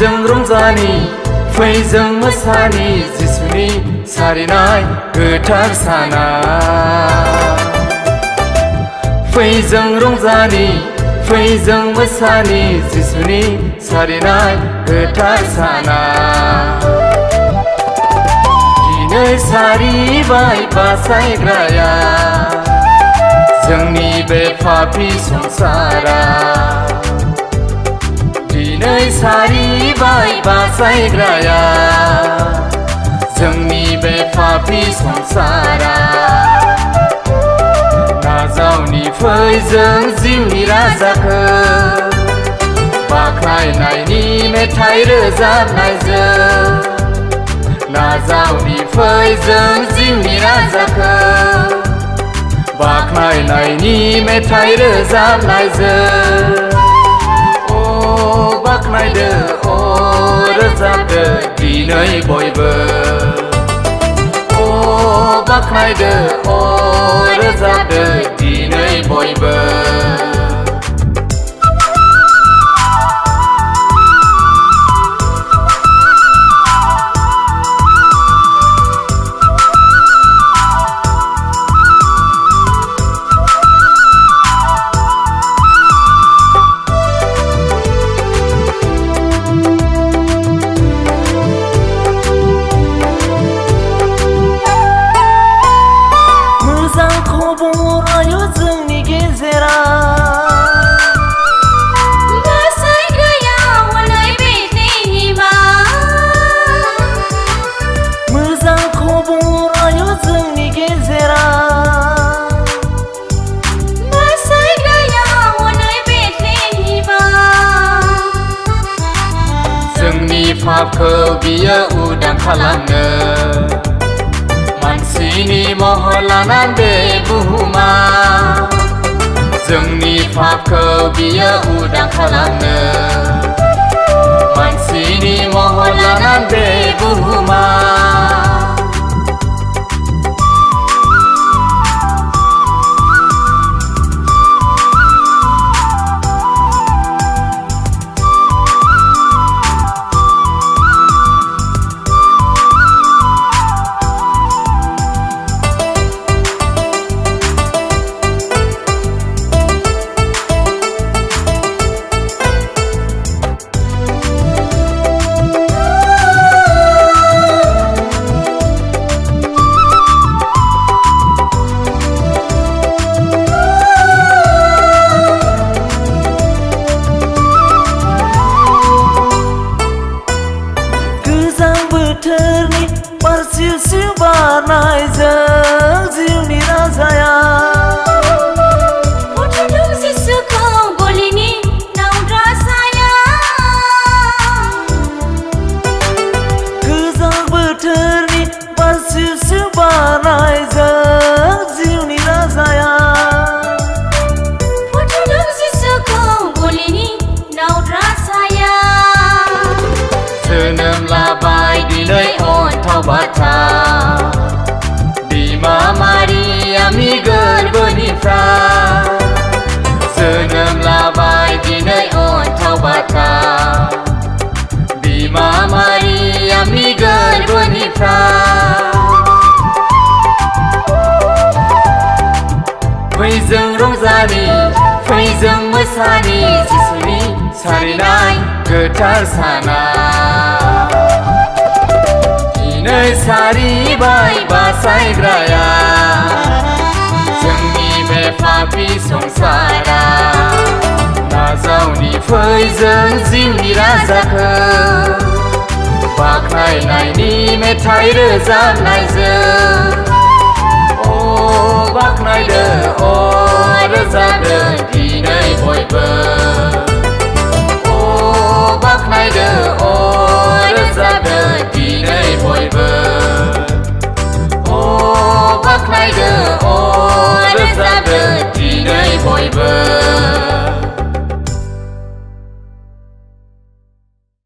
जों रंजानि फै जों मोसानि जिसुनि सारिनाय गोथार साना फै जों रंजानि फै जों मोसानि जिसुनि सारिनाय गोथार साना दिनै सारिबाय बासायग्राया जोंनि बे पापी संसारा दिनै सारिबाय बासायग्राया जोंनि बे पापी संसारा नाजावनि फै जों जिउनि राजाखौ बाख्नायनायनि मेथाइ रोजाबनायजों नाजावनि फै जों जिउनि राजाखौ बाख्नायनायनि मेथाइ रोजाबनायजों बाख्नायदो रोजाबदो दिनै बयबो बाख्नायदो रोजाबदो दिनै बयबो पापखौ बियो उदां खालामनो मानसिनि महर लानानै बे बुहुमा जोंनि पापखौ बियो उदां खालामनो मानसिनि महर लानानै बे बुहुमा बोथोरनि बार सिउ सिउ बारनायजों जिउनि राजाया फथ'दों जिसुखौ गलिनि नावद्रा साया गोजां बोथोरनि बार सिउ सिउ बारनायजों जिउनि राजाया फथ'दों जिसुखौ गलिनि नावद्रा साया जोनोम लाबाय दिनै अन्थाव बाथा बिमा मारियामनि गोरबोनिफ्राय जोनोम लाबाय दिनै अन्थाव बाथा बिमा मारियामनि गोरबोनिफ्राय फै जों रंजानि फै जों मोसानि जिसुनि सारिनाय गोथार साना दिनै सारिबाय बासायग्राया जोंनि बे पापी संसारा नाजावनि फै जों जिउनि राजाखौ बाख्नायनायनि मेथाइ रोजाबनायजों बाख्नायदो रोजाबदो दिनै बयबो बाख्नायदो